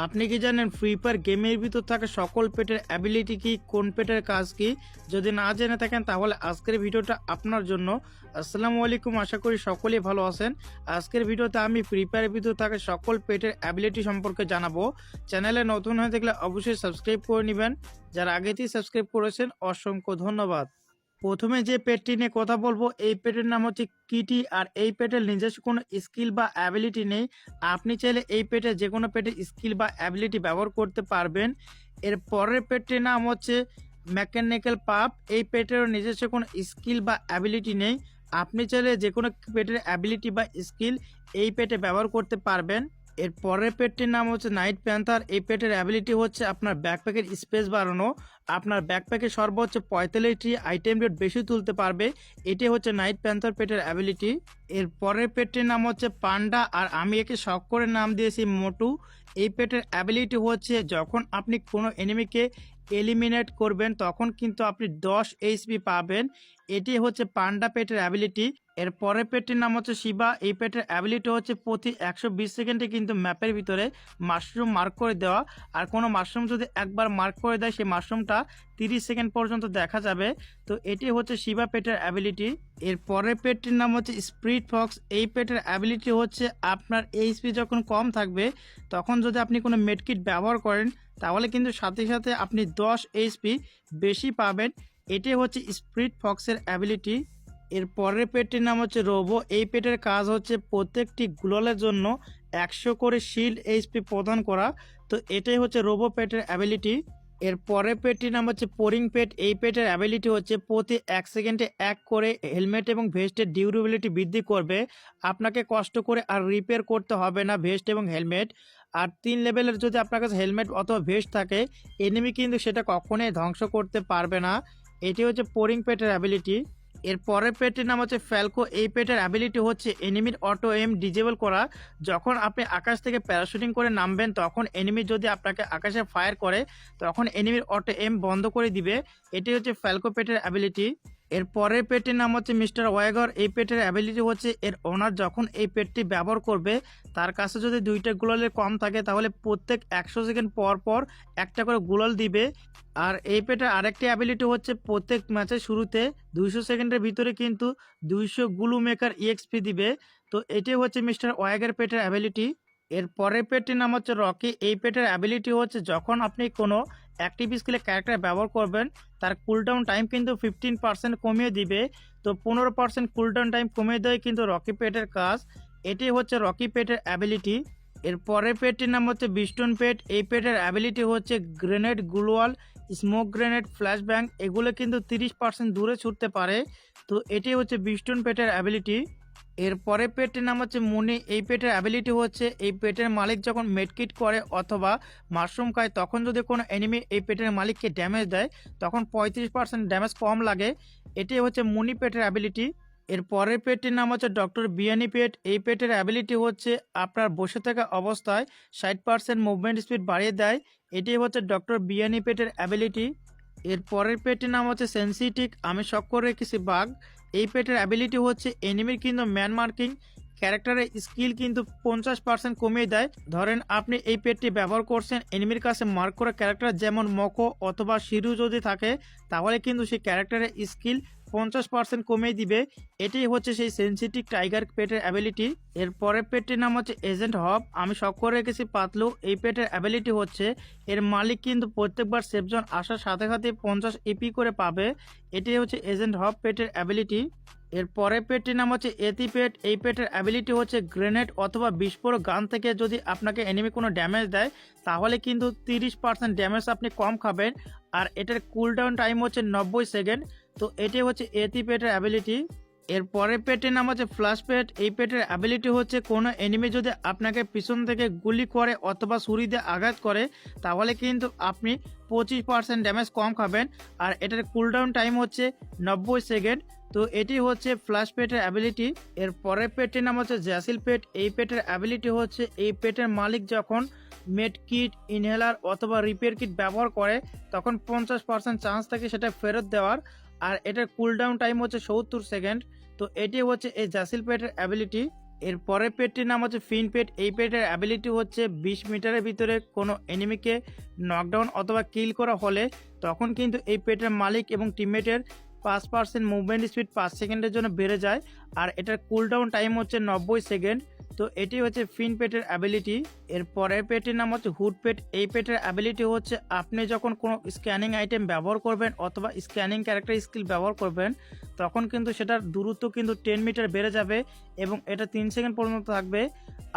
আপনি কি জানেন ফ্রি ফায়ার গেমের ভিতর থাকা সকল পেটের অ্যাবিলিটি কি, কোন পেটের কাজ কি? যদি না জেনে থাকেন তাহলে আজকের ভিডিওটা আপনার জন্য। আসসালামু আলাইকুম, আশা করি সকলেই ভালো আছেন। আজকের ভিডিওতে আমি ফ্রি ফায়ারের ভিতর থাকা সকল পেটের অ্যাবিলিটি সম্পর্কে জানাবো। চ্যানেলে নতুন হয়ে থাকলে অবশ্যই সাবস্ক্রাইব করে নেবেন। যারা আগেতেই সাবস্ক্রাইব করেছেন অসংখ্য ধন্যবাদ। প্রথমে যে পেটটি নিয়ে কথা বলবো, এই পেটের নাম হচ্ছে কিটি। আর এই পেটের নিজস্ব কোনো স্কিল বা অ্যাবিলিটি নেই। আপনি চাইলে এই পেটে যে কোনো পেটের স্কিল বা অ্যাবিলিটি ব্যবহার করতে পারবেন। এর পরের পেটটির নাম হচ্ছে মেকানিক্যাল পাপ। এই পেটেরও নিজস্ব কোনো স্কিল বা অ্যাবিলিটি নেই। আপনি চাইলে যে কোনো পেটের অ্যাবিলিটি বা স্কিল এই পেটে ব্যবহার করতে পারবেন। এর পরের পেটটির নাম হচ্ছে নাইট প্যান্থার। এই পেটের অ্যাবিলিটি হচ্ছে আপনার ব্যাকপ্যাকের স্পেস বাড়ানো। আপনার ব্যাকপ্যাকে সর্বোচ্চ 45টি আইটেম রেট বেশি তুলতে পারবে। এটি হচ্ছে নাইট প্যান্থার পেটের অ্যাবিলিটি। এর পরের পেটটির নাম হচ্ছে পান্ডা, আর আমি একে শখ করে নাম দিয়েছি মোটু। এই পেটের অ্যাবিলিটি হচ্ছে যখন আপনি কোনো এনিমিকে এলিমিনেট করবেন তখন কিন্তু আপনি 10 এইচপি পাবেন। এটি হচ্ছে পান্ডা পেটের অ্যাবিলিটি। এর পরের পেটটির নাম হচ্ছে শিবা। এই পেটের অ্যাবিলিটি হচ্ছে প্রতি 120 সেকেন্ডে কিন্তু ম্যাপের ভিতরে মাশরুম মার্ক করে দেওয়া। আর কোনো মাশরুম যদি একবার মার্ক করে দেয় সেই মাশরুমটা 30 সেকেন্ড পর্যন্ত দেখা যাবে। তো এটি হচ্ছে শিবা পেটের অ্যাবিলিটি। এর পরের পেটটির নাম হচ্ছে স্প্রিট ফক্স। এই পেটের অ্যাবিলিটি হচ্ছে আপনার এইচপি যখন কম থাকবে তখন যদি আপনি কোনো মেডকিট ব্যবহার করেন তাহলে কিন্তু সাথে সাথে আপনি 10 এইচপি বেশি পাবেন। এটি হচ্ছে স্প্রিট ফক্সের অ্যাবিলিটি। এর পরের পেটটির নাম হচ্ছে রোবো। এই পেটের কাজ হচ্ছে প্রত্যেকটি গ্লোলের জন্য 100 করে শিল্ড এইচপি প্রদান করা। তো এটাই হচ্ছে রোবো পেটের অ্যাবিলিটি। এর পরের পেটটির নাম হচ্ছে পোরিং পেট। এই পেটের অ্যাবিলিটি হচ্ছে প্রতি 1 সেকেন্ডে 1 করে হেলমেট এবং ভেস্টের ডিউরেবিলিটি বৃদ্ধি করবে। আপনাকে কষ্ট করে আর রিপেয়ার করতে হবে না ভেস্ট এবং হেলমেট। আর 3 লেভেলের যদি আপনার কাছে হেলমেট অথবা ভেস্ট থাকে, এনিমি কিন্তু সেটা কখনোই ধ্বংস করতে পারবে না। এটি হচ্ছে পোরিং পেটের অ্যাবিলিটি। এর পরের পেটের নাম হচ্ছে ফ্যালকো। এই পেটের অ্যাবিলিটি হচ্ছে এনিমির অটো এম ডিজেবল করা। যখন আপনি আকাশ থেকে প্যারাশুটিং করে নামবেন তখন এনিমি যদি আপনাকে আকাশে ফায়ার করে তখন এনিমির অটো এম বন্ধ করে দিবে। এটি হচ্ছে ফ্যালকো পেটের অ্যাবিলিটি। এর পরের পেটের নাম হচ্ছে মিস্টার ওয়াইগর। এই পেটের অ্যাবিলিটি হচ্ছে এর ওনার যখন এই পেটটি ব্যবহার করবে তার কাছে যদি 2টা গুলালের কম থাকে তাহলে প্রত্যেক 100 সেকেন্ড পর পর একটা করে গুলাল দিবে। আর এই পেটের আরেকটি অ্যাবিলিটি হচ্ছে প্রত্যেক ম্যাচের শুরুতে 200 সেকেন্ডের ভিতরে কিন্তু 200 গুলু মেকার ইএক্সপি দিবে। তো এটি হচ্ছে মিস্টার ওয়াইগার পেটের অ্যাবিলিটি। এর পরের পেটটির নাম হচ্ছে রকি। এই পেটের অ্যাবিলিটি হচ্ছে যখন আপনি কোনো অ্যাক্টিভ স্কিলে ক্যারেক্টার ব্যবহার করবেন তার কুলডাউন টাইম কিন্তু 15% কমিয়ে দিবে। তো 15% কুলডাউন টাইম কমিয়ে দেয় কিন্তু রকি পেটের কাজ। এটি হচ্ছে রকি পেটের অ্যাবিলিটি। এর পরের পেটটির নাম হচ্ছে বিস্টন পেট। এই পেটের অ্যাবিলিটি হচ্ছে গ্রেনেড, গ্লুয়াল, স্মোক গ্রেনেড, ফ্ল্যাশ ব্যাং এগুলো কিন্তু 30% দূরে ছুটতে পারে। তো এটি হচ্ছে বিস্টন পেটের অ্যাবিলিটি। এর পরের পেটটির নাম হচ্ছে মুনি। এই পেটের অ্যাবিলিটি হচ্ছে এই পেটের মালিক যখন মেডকিট করে অথবা মাশরুম খায় তখন যদি কোনো এনিমি এই পেটের মালিককে ড্যামেজ দেয় তখন 35% ড্যামেজ কম লাগে। এটি হচ্ছে মুনি পেটের অ্যাবিলিটি। এর পরের পেটটির নাম হচ্ছে ডক্টর বিয়ানি পেট। এই পেটের অ্যাবিলিটি হচ্ছে আপনার বসে থাকা অবস্থায় 60% মুভমেন্ট স্পিড বাড়িয়ে দেয়। এটি হচ্ছে ডক্টর বিয়ানি পেটের অ্যাবিলিটি। এর পরের পেটের নাম হচ্ছে সেন্সিটিক। আমি শখ করে রেখেছি বাঘ। এই পেটের অ্যাবিলিটি হচ্ছে এনিমির কিন্তু ম্যান মার্কিং ক্যারেক্টারের স্কিল কিন্তু 50% কমিয়ে দেয়। ধরেন আপনি এই পেটটি ব্যবহার করছেন, এনিমির কাছে মার্ক করা ক্যারেক্টার যেমন মকো অথবা শিরু যদি থাকে তাহলে কিন্তু সেই ক্যারেক্টারের স্কিল 50% কমিয়ে দিবে। এটি হচ্ছে সেই সেন্সিটিভ টাইগার পেটের অ্যাবিলিটি। এর পরের পেটটির নাম হচ্ছে এজেন্ট হব। আমি শখ করে রেখেছি পাতলু। এই পেটের অ্যাবিলিটি হচ্ছে এর মালিক কিন্তু প্রত্যেকবার সেফজন আসার সাথে সাথে 50 ইপি করে পাবে। এটি হচ্ছে এজেন্ট হব পেটের অ্যাবিলিটি। এর পরের পেটটির নাম হচ্ছে এতি পেট। এই পেটের অ্যাবিলিটি হচ্ছে গ্রেনেড অথবা বিস্ফোরক গান থেকে যদি আপনাকে এনিমি কোনো ড্যামেজ দেয় তাহলে কিন্তু 30% ড্যামেজ আপনি কম খাবেন। আর এটার কুলডাউন টাইম হচ্ছে 90 সেকেন্ড। তো এটি হচ্ছে এতি পেটের অ্যাবিলিটি। এর পরের পেটের নাম হচ্ছে ফ্ল্যাশ পেট। এই পেটের অ্যাবিলিটি হচ্ছে কোনো এনিমি যদি আপনাকে পিছন থেকে গুলি করে অথবা ছুরি দিয়ে আঘাত করে তাহলে কিন্তু আপনি 25% ড্যামেজ কম খাবেন। আর এটার কুলডাউন টাইম হচ্ছে 90 সেকেন্ড। তো এটি হচ্ছে ফ্ল্যাশ পেটের অ্যাবিলিটি। এর পরের পেটের নাম হচ্ছে জ্যাসিল পেট। এই পেটের অ্যাবিলিটি হচ্ছে এই পেটের মালিক যখন মেড কিট, ইনহেলার অথবা রিপেয়ার কিট ব্যবহার করে তখন 50% চান্স থাকে সেটা ফেরত দেওয়ার। আর এটার কুলডাউন টাইম হচ্ছে 70 সেকেন্ড। তো এটি হচ্ছে এই জ্যাসিল পেটের অ্যাবিলিটি। এর পরের পেটটির নাম হচ্ছে ফিন পেট। এই পেটের অ্যাবিলিটি হচ্ছে 20 মিটারের ভিতরে কোনো এনিমিকে নকডাউন অথবা কিল করা হলে তখন কিন্তু এই পেটের মালিক এবং টিমমেটের 5% মুভমেন্ট স্পিড 5 সেকেন্ডের জন্য বেড়ে যায়। আর এটার কুলডাউন টাইম হচ্ছে 90 সেকেন্ড। তো এটি হচ্ছে ফিন পেটের অ্যাবিলিটি। এর পরের পেটের নাম হচ্ছে হুড পেট। এই পেটের অ্যাবিলিটি হচ্ছে আপনি যখন কোনো স্ক্যানিং আইটেম ব্যবহার করবেন অথবা স্ক্যানিং ক্যারেক্টার স্কিল ব্যবহার করবেন তখন কিন্তু সেটার দূরত্ব কিন্তু 10 মিটার বেড়ে যাবে এবং এটা 3 সেকেন্ড পর্যন্ত থাকবে।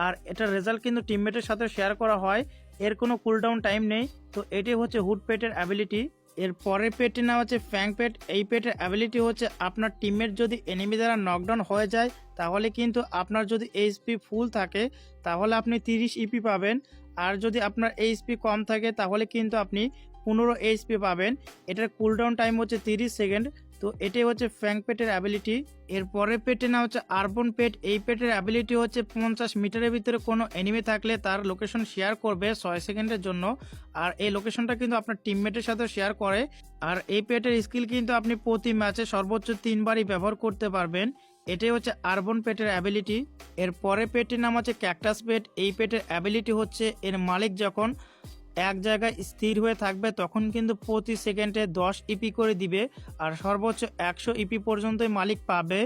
আর এটার রেজাল্ট কিন্তু টিমমেটের সাথে শেয়ার করা হয়, এর কোনো কুলডাউন টাইম নেই। তো এটি হচ্ছে হুড পেটের অ্যাবিলিটি। এর পরের পেটটির নাম হচ্ছে ফ্যাং পেট। এই পেটের অ্যাবিলিটি হচ্ছে আপনার টিমমেট যদি এনিমি দ্বারা নকডাউন হয়ে যায় তাহলে কিন্তু আপনার যদি এইচপি ফুল থাকে তাহলে আপনি 30 ইপি পাবেন, আর যদি আপনার এইচপি কম থাকে তাহলে কিন্তু আপনি 15 এইচপি পাবেন। এটার কুলডাউন টাইম হচ্ছে 30 সেকেন্ড। তো এটাই হচ্ছে ফ্যাং পেটের অ্যাবিলিটি। এর পরের পেটের নাম হচ্ছে আরবন পেট। এই পেটের অ্যাবিলিটি হচ্ছে 50 মিটারের ভিতরে কোনো এনিমি থাকলে তার লোকেশন শেয়ার করবে 6 সেকেন্ডের জন্য, আর এই লোকেশনটা কিন্তু আপনার টিমমেটের সাথে শেয়ার করে। আর এই পেটের স্কিল কিন্তু আপনি প্রতি ম্যাচে সর্বোচ্চ 3 বারই ব্যবহার করতে পারবেন। এটাই হচ্ছে আরবন পেটের অ্যাবিলিটি। এর পরের পেটটির নাম হচ্ছে ক্যাকটাস পেট। এই পেটের অ্যাবিলিটি হচ্ছে এর মালিক যখন এক জায়গায় স্থির হয়ে থাকবে তখন কিন্তু প্রতি সেকেন্ডে 10 ইপি করে দিবে, আর সর্বোচ্চ 100 ইপি পর্যন্তই মালিক পাবে।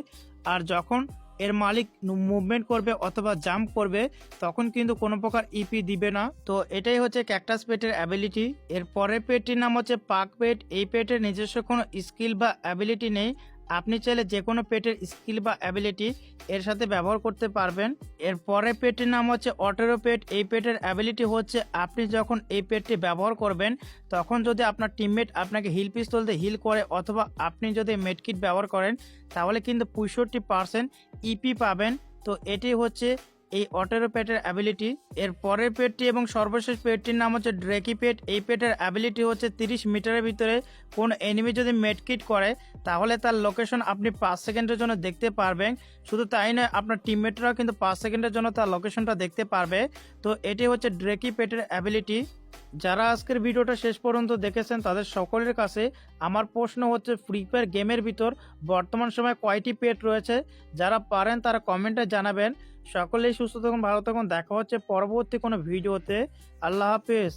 আর যখন এর মালিক মুভমেন্ট করবে অথবা জাম্প করবে তখন কিন্তু কোনো প্রকার ইপি দিবে না। তো এটাই হচ্ছে ক্যাকটাস পেটের অ্যাবিলিটি। এর পরের পেটটির নাম হচ্ছে পাক পেট। এই পেটের নিজস্ব কোনো স্কিল বা অ্যাবিলিটি নেই, আপনি চাইলে যে কোনো পেটের স্কিল বা অ্যাবিলিটি এর সাথে ব্যবহার করতে পারবেন। এর পরের পেটের নাম হচ্ছে অটেরো পেট। এই পেটের অ্যাবিলিটি হচ্ছে আপনি যখন এই পেটটি ব্যবহার করবেন তখন যদি আপনার টিমমেট আপনাকে হিল পিস্তল দিয়ে হিল করে অথবা আপনি যদি মেডকিট ব্যবহার করেন তাহলে কিন্তু 65% ইপি পাবেন। তো এটি হচ্ছে এই অটেরো পেটের অ্যাবিলিটি। এর পরের পেটটি এবং সর্বশেষ পেটটির নাম হচ্ছে ড্রেকি পেট। এই পেটের অ্যাবিলিটি হচ্ছে 30 মিটারের ভিতরে কোনো এনিমি যদি মেডকিট করে তাহলে তার লোকেশন আপনি 5 সেকেন্ডের জন্য দেখতে পারবেন। শুধু তাই নয়, আপনার টিমমেটরাও কিন্তু 5 সেকেন্ডের জন্য তার লোকেশনটা দেখতে পারবে। তো এটি হচ্ছে ড্রেকি পেটের অ্যাবিলিটি। যারা আজকের ভিডিওটা শেষ পর্যন্ত দেখেছেন তাদের সকলের কাছে আমার প্রশ্ন হচ্ছে, ফ্রি ফায়ার গেমের ভিতর বর্তমান সময়ে কয়টি পেট রয়েছে? যারা পারেন তারা কমেন্টে জানাবেন। সকলেই সুস্থ থাকুন, ভালো থাকুন, দেখা হচ্ছে পরবর্তী কোনো ভিডিওতে। আল্লাহ হাফেজ।